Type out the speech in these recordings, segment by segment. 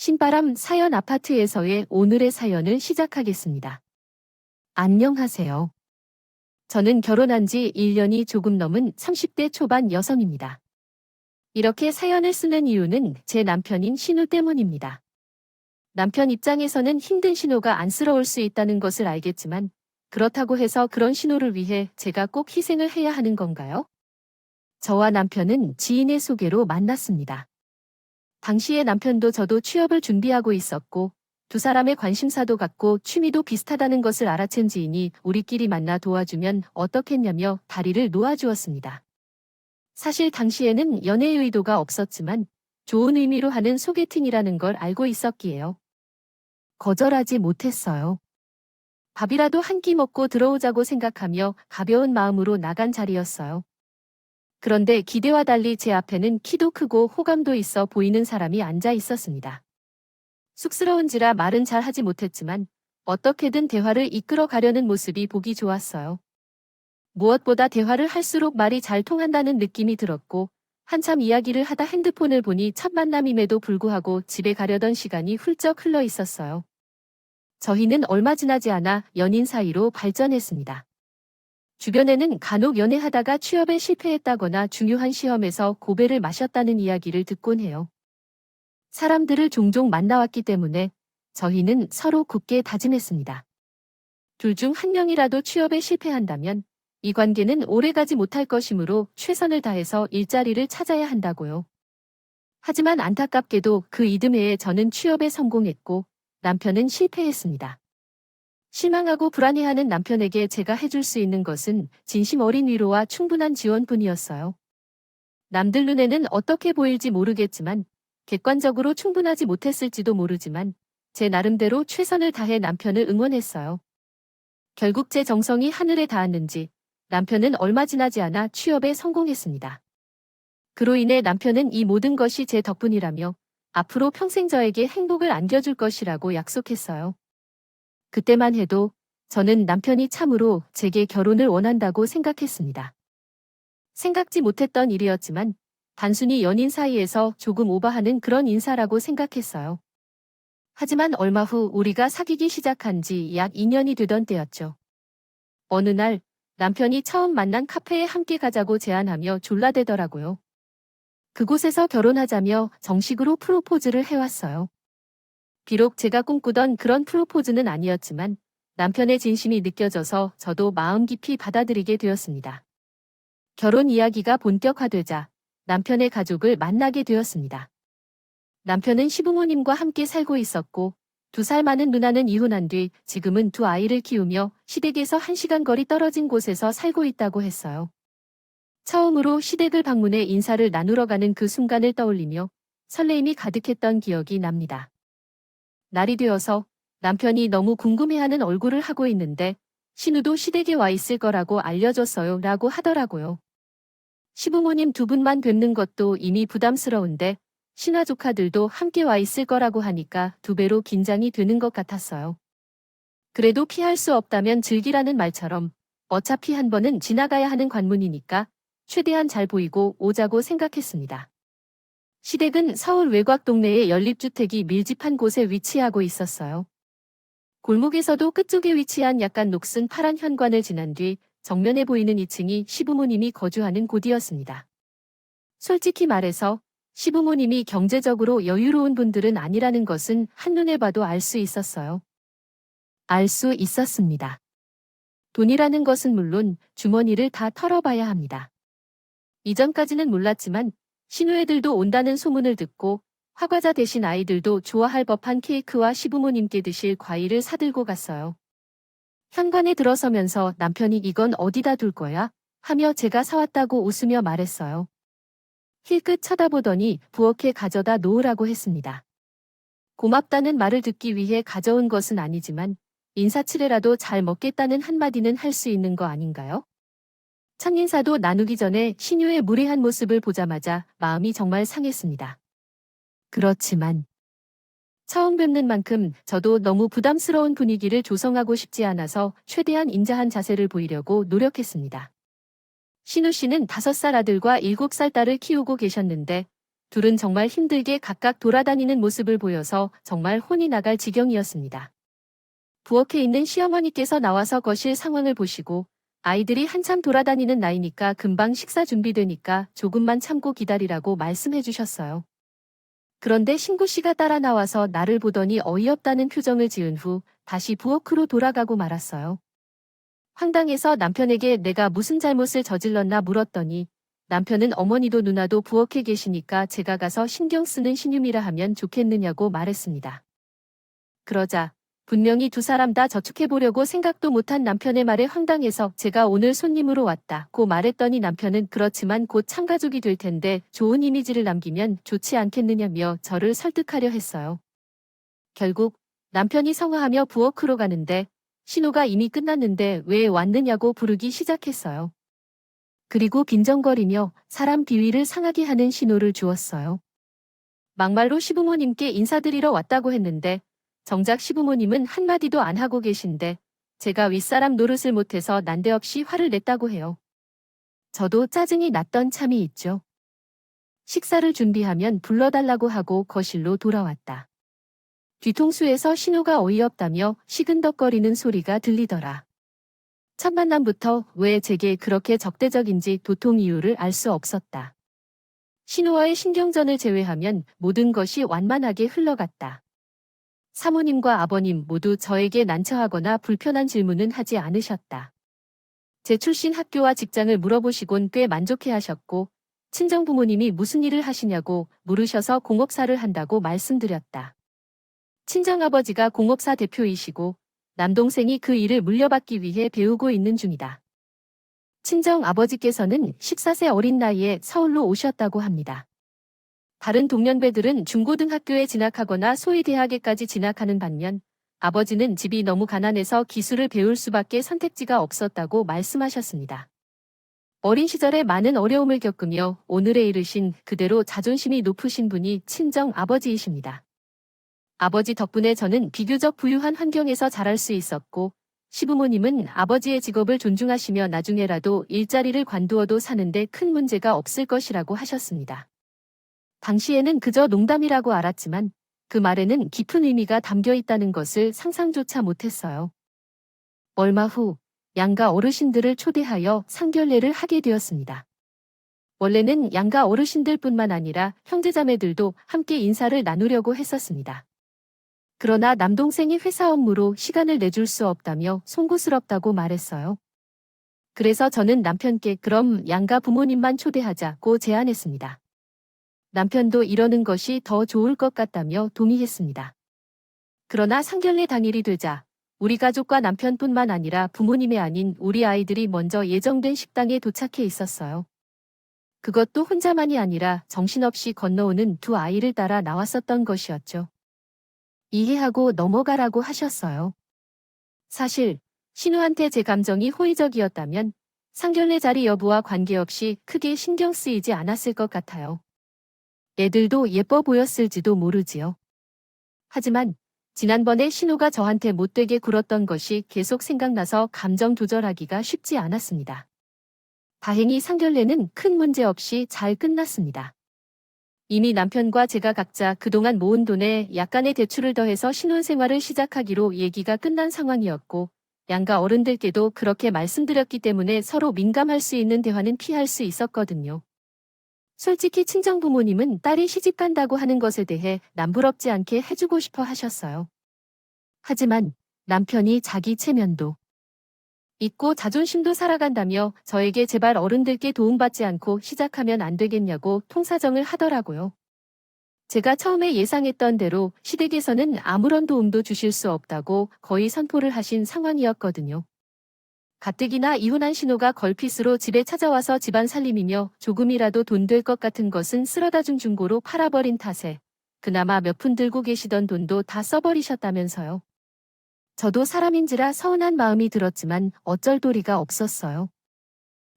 신바람 사연 아파트에서의 오늘의 사연을 시작하겠습니다. 안녕하세요. 저는 결혼한 지 1년이 조금 넘은 30대 초반 여성입니다. 이렇게 사연을 쓰는 이유는 제 남편인 신우 때문입니다. 남편 입장에서는 힘든 신우가 안쓰러울 수 있다는 것을 알겠지만 그렇다고 해서 그런 신우를 위해 제가 꼭 희생을 해야 하는 건가요? 저와 남편은 지인의 소개로 만났습니다. 당시에 남편도 저도 취업을 준비하고 있었고 두 사람의 관심사도 같고 취미도 비슷하다는 것을 알아챈 지인이 우리끼리 만나 도와주면 어떻겠냐며 다리를 놓아주었습니다. 사실 당시에는 연애의 의도가 없었지만 좋은 의미로 하는 소개팅이라는 걸 알고 있었기에요. 거절하지 못했어요. 밥이라도 한 끼 먹고 들어오자고 생각하며 가벼운 마음으로 나간 자리였어요. 그런데 기대와 달리 제 앞에는 키도 크고 호감도 있어 보이는 사람이 앉아 있었습니다. 쑥스러운지라 말은 잘 하지 못했지만 어떻게든 대화를 이끌어 가려는 모습이 보기 좋았어요. 무엇보다 대화를 할수록 말이 잘 통한다는 느낌이 들었고 한참 이야기를 하다 핸드폰을 보니 첫 만남임에도 불구하고 집에 가려던 시간이 훌쩍 흘러 있었어요. 저희는 얼마 지나지 않아 연인 사이로 발전했습니다. 주변에는 간혹 연애하다가 취업에 실패했다거나 중요한 시험에서 고배를 마셨다는 이야기를 듣곤 해요. 사람들을 종종 만나왔기 때문에 저희는 서로 굳게 다짐했습니다. 둘 중 한 명이라도 취업에 실패한다면 이 관계는 오래가지 못할 것이므로 최선을 다해서 일자리를 찾아야 한다고요. 하지만 안타깝게도 그 이듬해에 저는 취업에 성공했고 남편은 실패했습니다. 실망하고 불안해하는 남편에게 제가 해줄 수 있는 것은 진심 어린 위로와 충분한 지원뿐이었어요. 남들 눈에는 어떻게 보일지 모르겠지만 객관적으로 충분하지 못했을지도 모르지만 제 나름대로 최선을 다해 남편을 응원했어요. 결국 제 정성이 하늘에 닿았는지 남편은 얼마 지나지 않아 취업에 성공했습니다. 그로 인해 남편은 이 모든 것이 제 덕분이라며 앞으로 평생 저에게 행복을 안겨줄 것이라고 약속했어요. 그때만 해도 저는 남편이 참으로 제게 결혼을 원한다고 생각했습니다. 생각지 못했던 일이었지만 단순히 연인 사이에서 조금 오버하는 그런 인사라고 생각했어요. 하지만 얼마 후 우리가 사귀기 시작한 지 약 2년이 되던 때였죠. 어느 날 남편이 처음 만난 카페에 함께 가자고 제안하며 졸라대더라고요. 그곳에서 결혼하자며 정식으로 프로포즈를 해왔어요. 비록 제가 꿈꾸던 그런 프로포즈는 아니었지만 남편의 진심이 느껴져서 저도 마음 깊이 받아들이게 되었습니다. 결혼 이야기가 본격화되자 남편의 가족을 만나게 되었습니다. 남편은 시부모님과 함께 살고 있었고 2살 많은 누나는 이혼한 뒤 지금은 두 아이를 키우며 시댁에서 1시간 거리 떨어진 곳에서 살고 있다고 했어요. 처음으로 시댁을 방문해 인사를 나누러 가는 그 순간을 떠올리며 설레임이 가득했던 기억이 납니다. 날이 되어서 남편이 너무 궁금해하는 얼굴을 하고 있는데 신우도 시댁에 와 있을 거라고 알려줬어요 라고 하더라고요. 시부모님 두 분만 뵙는 것도 이미 부담스러운데 신화 조카들도 함께 와 있을 거라고 하니까 2배로 긴장이 되는 것 같았어요. 그래도 피할 수 없다면 즐기라는 말처럼 어차피 한 번은 지나가야 하는 관문이니까 최대한 잘 보이고 오자고 생각했습니다. 시댁은 서울 외곽 동네의 연립주택이 밀집한 곳에 위치하고 있었어요. 골목에서도 끝쪽에 위치한 약간 녹슨 파란 현관을 지난 뒤 정면에 보이는 2층이 시부모님이 거주하는 곳이었습니다. 솔직히 말해서 시부모님이 경제적으로 여유로운 분들은 아니라는 것은 한눈에 봐도 알 수 있었어요. 알 수 있었습니다. 돈이라는 것은 물론 주머니를 다 털어봐야 합니다. 이전까지는 몰랐지만 신우애들도 온다는 소문을 듣고 화과자 대신 아이들도 좋아할 법한 케이크와 시부모님께 드실 과일을 사들고 갔어요. 현관에 들어서면서 남편이 이건 어디다 둘 거야? 하며 제가 사왔다고 웃으며 말했어요. 힐끗 쳐다보더니 부엌에 가져다 놓으라고 했습니다. 고맙다는 말을 듣기 위해 가져온 것은 아니지만 인사치레라도 잘 먹겠다는 한마디는 할 수 있는 거 아닌가요? 첫인사도 나누기 전에 신유의 무례한 모습을 보자마자 마음이 정말 상했습니다. 그렇지만 처음 뵙는 만큼 저도 너무 부담스러운 분위기를 조성하고 싶지 않아서 최대한 인자한 자세를 보이려고 노력했습니다. 신우 씨는 5살 아들과 7살 딸을 키우고 계셨는데 둘은 정말 힘들게 각각 돌아다니는 모습을 보여서 정말 혼이 나갈 지경이었습니다. 부엌에 있는 시어머니께서 나와서 거실 상황을 보시고 아이들이 한참 돌아다니는 나이니까 금방 식사 준비되니까 조금만 참고 기다리라고 말씀해 주셨어요. 그런데 신구 씨가 따라 나와서 나를 보더니 어이없다는 표정을 지은 후 다시 부엌으로 돌아가고 말았어요. 황당해서 남편에게 내가 무슨 잘못을 저질렀나 물었더니 남편은 어머니도 누나도 부엌에 계시니까 제가 가서 신경 쓰는 신유미라 하면 좋겠느냐고 말했습니다. 그러자 분명히 두 사람 다 저축해보려고 생각도 못한 남편의 말에 황당해서 제가 오늘 손님으로 왔다고 말했더니 남편은 그렇지만 곧 참가족이 될 텐데 좋은 이미지를 남기면 좋지 않겠느냐며 저를 설득하려 했어요. 결국 남편이 성화하며 부엌으로 가는데 신호가 이미 끝났는데 왜 왔느냐고 부르기 시작했어요. 그리고 빈정거리며 사람 비위를 상하게 하는 신호를 주었어요. 막말로 시부모님께 인사드리러 왔다고 했는데 정작 시부모님은 한마디도 안 하고 계신데 제가 윗사람 노릇을 못해서 난데없이 화를 냈다고 해요. 저도 짜증이 났던 참이 있죠. 식사를 준비하면 불러달라고 하고 거실로 돌아왔다. 뒤통수에서 신호가 어이없다며 시근덕거리는 소리가 들리더라. 첫 만남부터 왜 제게 그렇게 적대적인지 도통 이유를 알 수 없었다. 신호와의 신경전을 제외하면 모든 것이 완만하게 흘러갔다. 사모님과 아버님 모두 저에게 난처하거나 불편한 질문은 하지 않으셨다. 제 출신 학교와 직장을 물어보시곤 꽤 만족해하셨고 친정부모님이 무슨 일을 하시냐고 물으셔서 공업사를 한다고 말씀드렸다. 친정아버지가 공업사 대표이시고 남동생이 그 일을 물려받기 위해 배우고 있는 중이다. 친정아버지께서는 14세 어린 나이에 서울로 오셨다고 합니다. 다른 동년배들은 중고등학교에 진학하거나 소위 대학에까지 진학하는 반면 아버지는 집이 너무 가난해서 기술을 배울 수밖에 선택지가 없었다고 말씀하셨습니다. 어린 시절에 많은 어려움을 겪으며 오늘에 이르신 그대로 자존심이 높으신 분이 친정 아버지이십니다. 아버지 덕분에 저는 비교적 부유한 환경에서 자랄 수 있었고 시부모님은 아버지의 직업을 존중하시며 나중에라도 일자리를 관두어도 사는데 큰 문제가 없을 것이라고 하셨습니다. 당시에는 그저 농담이라고 알았지만 그 말에는 깊은 의미가 담겨 있다는 것을 상상조차 못했어요. 얼마 후 양가 어르신들을 초대하여 상견례를 하게 되었습니다. 원래는 양가 어르신들뿐만 아니라 형제자매들도 함께 인사를 나누려고 했었습니다. 그러나 남동생이 회사 업무로 시간을 내줄 수 없다며 송구스럽다고 말했어요. 그래서 저는 남편께 그럼 양가 부모님만 초대하자고 제안했습니다. 남편도 이러는 것이 더 좋을 것 같다며 동의했습니다. 그러나 상견례 당일이 되자 우리 가족과 남편뿐만 아니라 부모님이 아닌 우리 아이들이 먼저 예정된 식당에 도착해 있었어요. 그것도 혼자만이 아니라 정신없이 건너오는 두 아이를 따라 나왔었던 것이었죠. 이해하고 넘어가라고 하셨어요. 사실 신우한테 제 감정이 호의적이었다면 상견례 자리 여부와 관계없이 크게 신경 쓰이지 않았을 것 같아요. 애들도 예뻐 보였을지도 모르지요. 하지만 지난번에 신우가 저한테 못되게 굴었던 것이 계속 생각나서 감정 조절하기가 쉽지 않았습니다. 다행히 상견례는 큰 문제 없이 잘 끝났습니다. 이미 남편과 제가 각자 그동안 모은 돈에 약간의 대출을 더해서 신혼생활을 시작하기로 얘기가 끝난 상황이었고 양가 어른들께도 그렇게 말씀드렸기 때문에 서로 민감할 수 있는 대화는 피할 수 있었거든요. 솔직히 친정부모님은 딸이 시집간다고 하는 것에 대해 남부럽지 않게 해주고 싶어 하셨어요. 하지만 남편이 자기 체면도 있고 자존심도 살아간다며 저에게 제발 어른들께 도움받지 않고 시작하면 안 되겠냐고 통사정을 하더라고요. 제가 처음에 예상했던 대로 시댁에서는 아무런 도움도 주실 수 없다고 거의 선포를 하신 상황이었거든요. 가뜩이나 이혼한 신우가 걸핏으로 집에 찾아와서 집안 살림이며 조금이라도 돈 될 것 같은 것은 쓸어다준 중고로 팔아버린 탓에 그나마 몇 푼 들고 계시던 돈도 다 써버리셨다면서요. 저도 사람인지라 서운한 마음이 들었지만 어쩔 도리가 없었어요.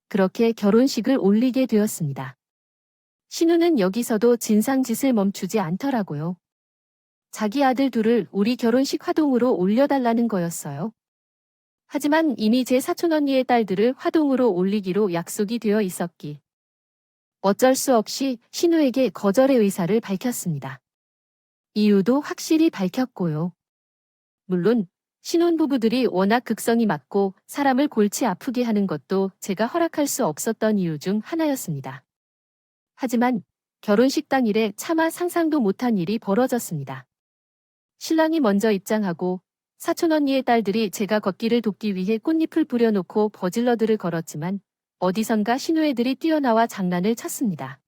그렇게 결혼식을 올리게 되었습니다. 신우는 여기서도 진상짓을 멈추지 않더라고요. 자기 아들 둘을 우리 결혼식 화동으로 올려달라는 거였어요. 하지만 이미 제 사촌 언니의 딸들을 화동으로 올리기로 약속이 되어 있었기 어쩔 수 없이 신우에게 거절의 의사를 밝혔습니다. 이유도 확실히 밝혔고요. 물론 신혼부부들이 워낙 극성이 맞고 사람을 골치 아프게 하는 것도 제가 허락할 수 없었던 이유 중 하나였습니다. 하지만 결혼식 당일에 차마 상상도 못한 일이 벌어졌습니다. 신랑이 먼저 입장하고 사촌 언니의 딸들이 제가 걷기를 돕기 위해 꽃잎을 뿌려놓고 버질러들을 걸었지만 어디선가 신우애들이 뛰어나와 장난을 쳤습니다.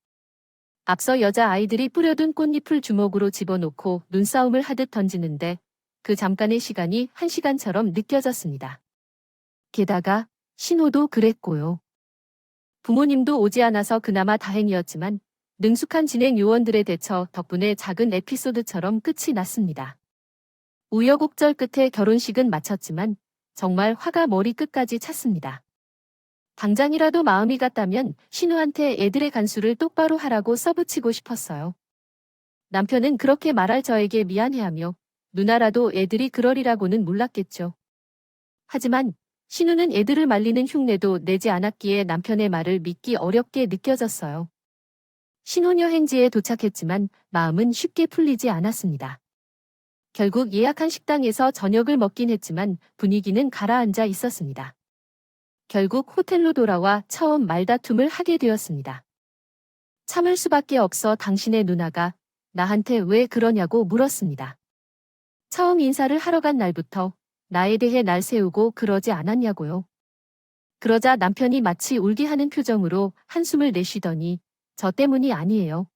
앞서 여자아이들이 뿌려둔 꽃잎을 주먹으로 집어놓고 눈싸움을 하듯 던지는데 그 잠깐의 시간이 1시간처럼 느껴졌습니다. 게다가 신우도 그랬고요. 부모님도 오지 않아서 그나마 다행이었지만 능숙한 진행 요원들의 대처 덕분에 작은 에피소드처럼 끝이 났습니다. 우여곡절 끝에 결혼식은 마쳤지만 정말 화가 머리끝까지 찼습니다. 당장이라도 마음이 같다면 신우한테 애들의 간수를 똑바로 하라고 써붙이고 싶었어요. 남편은 그렇게 말할 저에게 미안해하며 누나라도 애들이 그러리라고는 몰랐겠죠. 하지만 신우는 애들을 말리는 흉내도 내지 않았기에 남편의 말을 믿기 어렵게 느껴졌어요. 신혼여행지에 도착했지만 마음은 쉽게 풀리지 않았습니다. 결국 예약한 식당에서 저녁을 먹긴 했지만 분위기는 가라앉아 있었습니다. 결국 호텔로 돌아와 처음 말다툼을 하게 되었습니다. 참을 수밖에 없어 당신의 누나가 나한테 왜 그러냐고 물었습니다. 처음 인사를 하러 간 날부터 나에 대해 날 세우고 그러지 않았냐고요. 그러자 남편이 마치 울게 하는 표정으로 한숨을 내쉬더니 저 때문이 아니에요.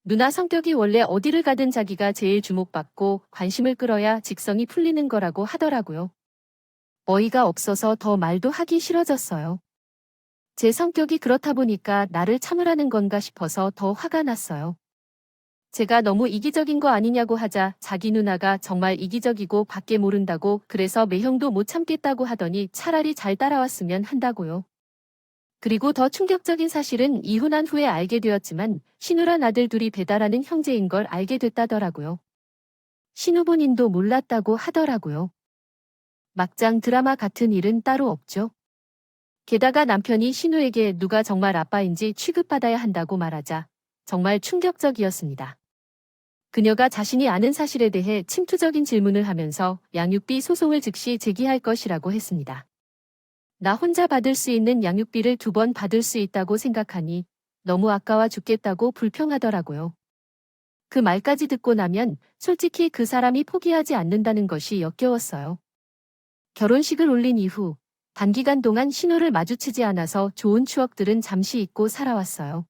누나 성격이 원래 어디를 가든 자기가 제일 주목받고 관심을 끌어야 직성이 풀리는 거라고 하더라고요. 어이가 없어서 더 말도 하기 싫어졌어요. 제 성격이 그렇다 보니까 나를 참으라는 건가 싶어서 더 화가 났어요. 제가 너무 이기적인 거 아니냐고 하자 자기 누나가 정말 이기적이고 밖에 모른다고 그래서 매형도 못 참겠다고 하더니 차라리 잘 따라왔으면 한다고요. 그리고 더 충격적인 사실은 이혼한 후에 알게 되었지만 신우란 아들 둘이 배달하는 형제인 걸 알게 됐다더라고요. 신우 본인도 몰랐다고 하더라고요. 막장 드라마 같은 일은 따로 없죠. 게다가 남편이 신우에게 누가 정말 아빠인지 취급받아야 한다고 말하자 정말 충격적이었습니다. 그녀가 자신이 아는 사실에 대해 침투적인 질문을 하면서 양육비 소송을 즉시 제기할 것이라고 했습니다. 나 혼자 받을 수 있는 양육비를 2번 받을 수 있다고 생각하니 너무 아까워 죽겠다고 불평하더라고요. 그 말까지 듣고 나면 솔직히 그 사람이 포기하지 않는다는 것이 역겨웠어요. 결혼식을 올린 이후 단기간 동안 신우를 마주치지 않아서 좋은 추억들은 잠시 잊고 살아왔어요.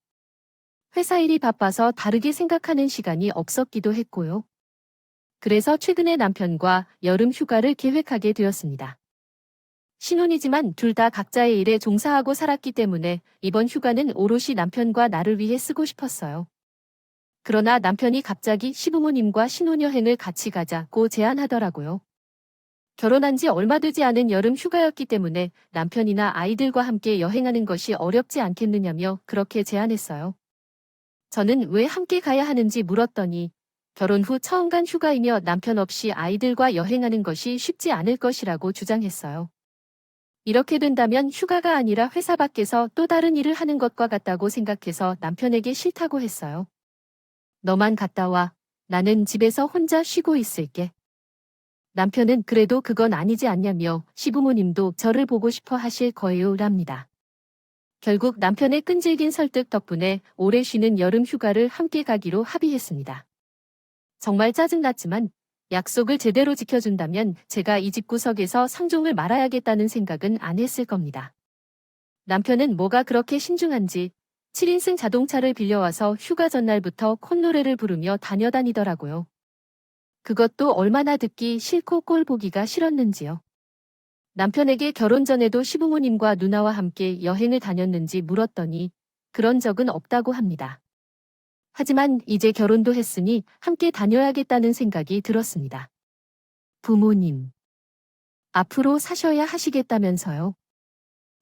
회사 일이 바빠서 다르게 생각하는 시간이 없었기도 했고요. 그래서 최근에 남편과 여름 휴가를 계획하게 되었습니다. 신혼이지만 둘 다 각자의 일에 종사하고 살았기 때문에 이번 휴가는 오롯이 남편과 나를 위해 쓰고 싶었어요. 그러나 남편이 갑자기 시부모님과 신혼여행을 같이 가자고 제안하더라고요. 결혼한 지 얼마 되지 않은 여름 휴가였기 때문에 남편이나 아이들과 함께 여행하는 것이 어렵지 않겠느냐며 그렇게 제안했어요. 저는 왜 함께 가야 하는지 물었더니 결혼 후 처음 간 휴가이며 남편 없이 아이들과 여행하는 것이 쉽지 않을 것이라고 주장했어요. 이렇게 된다면 휴가가 아니라 회사 밖에서 또 다른 일을 하는 것과 같다고 생각해서 남편에게 싫다고 했어요. 너만 갔다 와. 나는 집에서 혼자 쉬고 있을게. 남편은 그래도 그건 아니지 않냐며 시부모님도 저를 보고 싶어 하실 거예요 랍니다. 결국 남편의 끈질긴 설득 덕분에 오래 쉬는 여름 휴가를 함께 가기로 합의했습니다. 정말 짜증났지만 약속을 제대로 지켜준다면 제가 이 집구석에서 상종을 말아야겠다는 생각은 안 했을 겁니다. 남편은 뭐가 그렇게 신중한지 7인승 자동차를 빌려와서 휴가 전날부터 콧노래를 부르며 다녀다니더라고요. 그것도 얼마나 듣기 싫고 꼴 보기가 싫었는지요. 남편에게 결혼 전에도 시부모님과 누나와 함께 여행을 다녔는지 물었더니 그런 적은 없다고 합니다. 하지만 이제 결혼도 했으니 함께 다녀야겠다는 생각이 들었습니다. 부모님, 앞으로 사셔야 하시겠다면서요.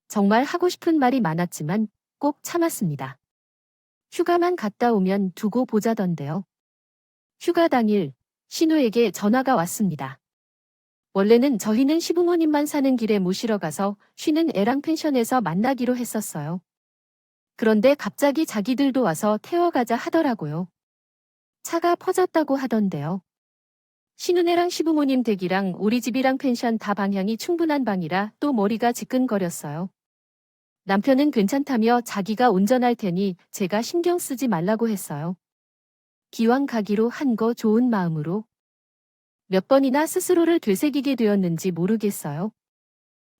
정말 하고 싶은 말이 많았지만 꼭 참았습니다. 휴가만 갔다 오면 두고 보자던데요. 휴가 당일 신우에게 전화가 왔습니다. 원래는 저희는 시부모님만 사는 길에 모시러 가서 쉬는 애랑 펜션에서 만나기로 했었어요. 그런데 갑자기 자기들도 와서 태워가자 하더라고요. 차가 퍼졌다고 하던데요. 신우네랑 시부모님 댁이랑 우리 집이랑 펜션 다 방향이 충분한 방이라 또 머리가 지끈거렸어요. 남편은 괜찮다며 자기가 운전할 테니 제가 신경 쓰지 말라고 했어요. 기왕 가기로 한 거 좋은 마음으로. 몇 번이나 스스로를 되새기게 되었는지 모르겠어요.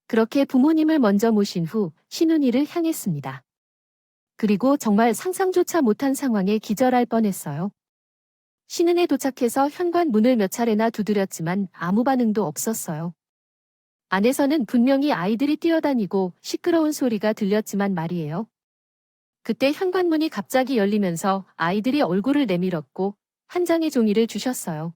그렇게 부모님을 먼저 모신 후 신우이를 향했습니다. 그리고 정말 상상조차 못한 상황에 기절할 뻔했어요. 신은에 도착해서 현관 문을 몇 차례나 두드렸지만 아무 반응도 없었어요. 안에서는 분명히 아이들이 뛰어다니고 시끄러운 소리가 들렸지만 말이에요. 그때 현관문이 갑자기 열리면서 아이들이 얼굴을 내밀었고 한 장의 종이를 주셨어요.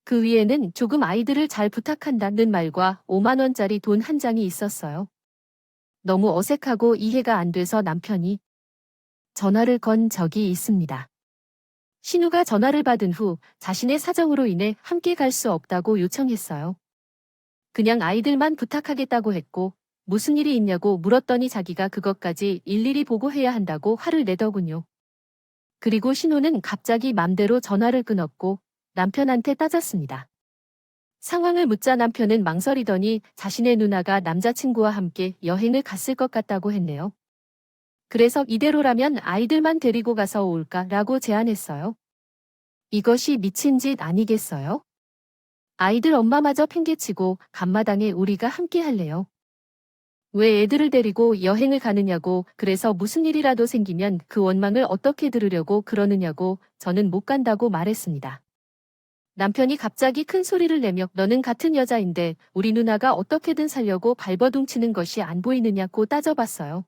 그 위에는 조금 아이들을 잘 부탁한다는 말과 5만 원짜리 돈 한 장이 있었어요. 너무 어색하고 이해가 안 돼서 남편이 전화를 건 적이 있습니다. 신우가 전화를 받은 후 자신의 사정으로 인해 함께 갈 수 없다고 요청했어요. 그냥 아이들만 부탁하겠다고 했고 무슨 일이 있냐고 물었더니 자기가 그것까지 일일이 보고해야 한다고 화를 내더군요. 그리고 신우는 갑자기 맘대로 전화를 끊었고 남편한테 따졌습니다. 상황을 묻자 남편은 망설이더니 자신의 누나가 남자친구와 함께 여행을 갔을 것 같다고 했네요. 그래서 이대로라면 아이들만 데리고 가서 올까라고 제안했어요. 이것이 미친 짓 아니겠어요? 아이들 엄마마저 팽개치고 간마당에 우리가 함께 할래요. 왜 애들을 데리고 여행을 가느냐고, 그래서 무슨 일이라도 생기면 그 원망을 어떻게 들으려고 그러느냐고 저는 못 간다고 말했습니다. 남편이 갑자기 큰 소리를 내며 너는 같은 여자인데 우리 누나가 어떻게든 살려고 발버둥치는 것이 안 보이느냐고 따져봤어요.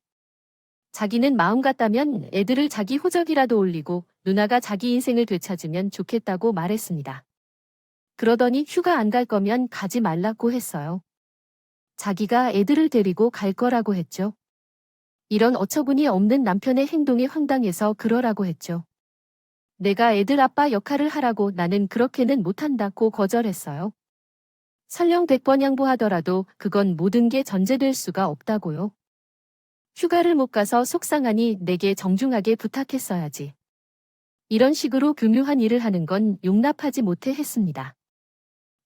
자기는 마음 같다면 애들을 자기 호적이라도 올리고 누나가 자기 인생을 되찾으면 좋겠다고 말했습니다. 그러더니 휴가 안 갈 거면 가지 말라고 했어요. 자기가 애들을 데리고 갈 거라고 했죠. 이런 어처구니 없는 남편의 행동에 황당해서 그러라고 했죠. 내가 애들 아빠 역할을 하라고 나는 그렇게는 못한다고 거절했어요. 설령 100번 양보하더라도 그건 모든 게 전제될 수가 없다고요. 휴가를 못 가서 속상하니 내게 정중하게 부탁했어야지. 이런 식으로 교묘한 일을 하는 건 용납하지 못해 했습니다.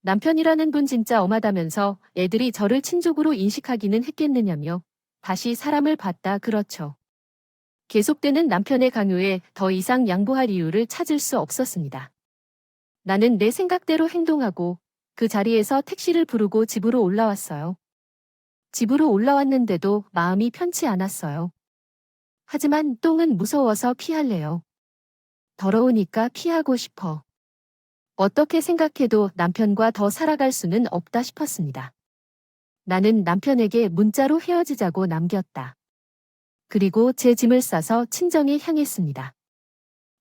남편이라는 분 진짜 엄하다면서 애들이 저를 친족으로 인식하기는 했겠느냐며 다시 사람을 봤다 그렇죠. 계속되는 남편의 강요에 더 이상 양보할 이유를 찾을 수 없었습니다. 나는 내 생각대로 행동하고 그 자리에서 택시를 부르고 집으로 올라왔어요. 집으로 올라왔는데도 마음이 편치 않았어요. 하지만 똥은 무서워서 피할래요. 더러우니까 피하고 싶어. 어떻게 생각해도 남편과 더 살아갈 수는 없다 싶었습니다. 나는 남편에게 문자로 헤어지자고 남겼다. 그리고 제 짐을 싸서 친정에 향했습니다.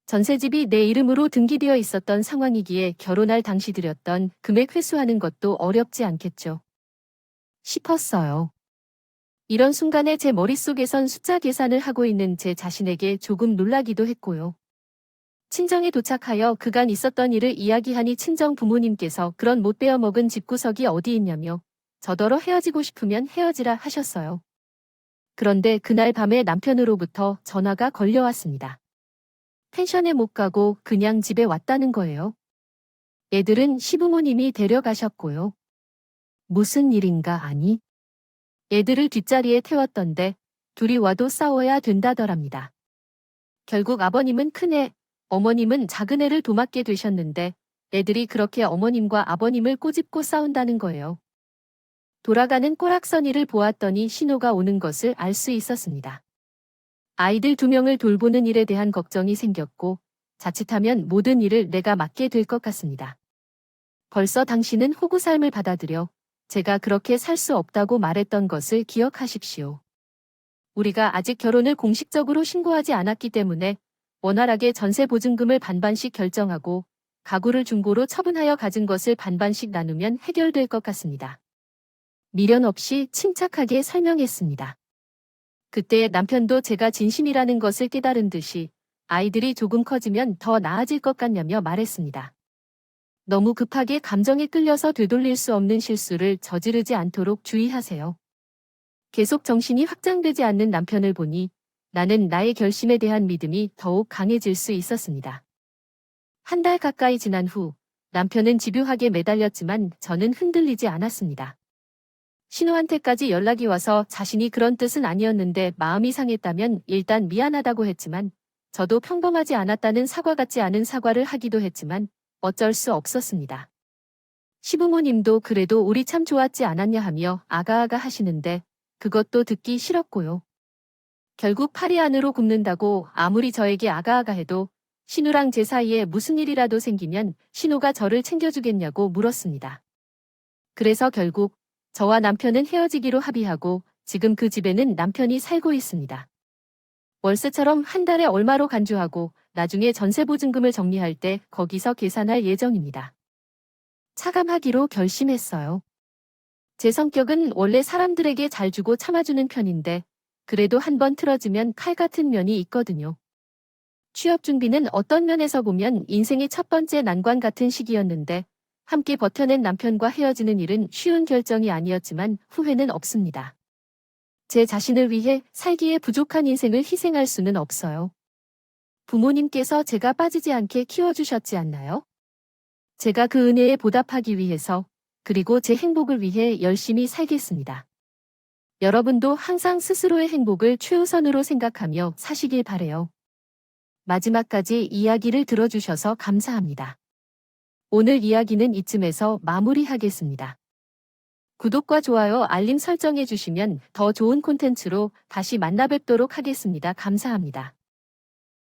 전셋집이 내 이름으로 등기되어 있었던 상황이기에 결혼할 당시 들였던 금액 회수하는 것도 어렵지 않겠죠 싶었어요. 이런 순간에 제 머릿속에선 숫자 계산을 하고 있는 제 자신에게 조금 놀라기도 했고요. 친정에 도착하여 그간 있었던 일을 이야기하니 친정 부모님께서 그런 못 베어먹은 집구석이 어디 있냐며 저더러 헤어지고 싶으면 헤어지라 하셨어요. 그런데 그날 밤에 남편으로부터 전화가 걸려왔습니다. 펜션에 못 가고 그냥 집에 왔다는 거예요. 애들은 시부모님이 데려가셨고요. 무슨 일인가 아니? 애들을 뒷자리에 태웠던데 둘이 와도 싸워야 된다더랍니다. 결국 아버님은 큰애, 어머님은 작은애를 도맡게 되셨는데 애들이 그렇게 어머님과 아버님을 꼬집고 싸운다는 거예요. 돌아가는 꼬락서니를 보았더니 신호가 오는 것을 알 수 있었습니다. 아이들 2명을 돌보는 일에 대한 걱정이 생겼고 자칫하면 모든 일을 내가 맡게 될 것 같습니다. 벌써 당신은 호구 삶을 받아들여 제가 그렇게 살 수 없다고 말했던 것을 기억하십시오. 우리가 아직 결혼을 공식적으로 신고하지 않았기 때문에 원활하게 전세 보증금을 반반씩 결정하고 가구를 중고로 처분하여 가진 것을 반반씩 나누면 해결될 것 같습니다. 미련 없이 침착하게 설명했습니다. 그때 남편도 제가 진심이라는 것을 깨달은 듯이 아이들이 조금 커지면 더 나아질 것 같냐며 말했습니다. 너무 급하게 감정에 끌려서 되돌릴 수 없는 실수를 저지르지 않도록 주의하세요. 계속 정신이 확장되지 않는 남편을 보니 나는 나의 결심에 대한 믿음이 더욱 강해질 수 있었습니다. 한 달 가까이 지난 후 남편은 집요하게 매달렸지만 저는 흔들리지 않았습니다. 신우한테까지 연락이 와서 자신이 그런 뜻은 아니었는데 마음이 상했다면 일단 미안하다고 했지만 저도 평범하지 않았다는 사과 같지 않은 사과를 하기도 했지만 어쩔 수 없었습니다. 시부모님도 그래도 우리 참 좋았지 않았냐 하며 아가아가 하시는데 그것도 듣기 싫었고요. 결국 팔이 안으로 굽는다고 아무리 저에게 아가아가 해도 신우랑 제 사이에 무슨 일이라도 생기면 신우가 저를 챙겨주겠냐고 물었습니다. 그래서 결국 저와 남편은 헤어지기로 합의하고 지금 그 집에는 남편이 살고 있습니다. 월세처럼 한 달에 얼마로 간주하고 나중에 전세보증금을 정리할 때 거기서 계산할 예정입니다. 차감하기로 결심했어요. 제 성격은 원래 사람들에게 잘 주고 참아주는 편인데 그래도 한번 틀어지면 칼 같은 면이 있거든요. 취업 준비는 어떤 면에서 보면 인생의 첫 번째 난관 같은 시기였는데 함께 버텨낸 남편과 헤어지는 일은 쉬운 결정이 아니었지만 후회는 없습니다. 제 자신을 위해 살기에 부족한 인생을 희생할 수는 없어요. 부모님께서 제가 빠지지 않게 키워주셨지 않나요? 제가 그 은혜에 보답하기 위해서 그리고 제 행복을 위해 열심히 살겠습니다. 여러분도 항상 스스로의 행복을 최우선으로 생각하며 사시길 바래요. 마지막까지 이야기를 들어주셔서 감사합니다. 오늘 이야기는 이쯤에서 마무리하겠습니다. 구독과 좋아요, 알림 설정해 주시면 더 좋은 콘텐츠로 다시 만나 뵙도록 하겠습니다. 감사합니다.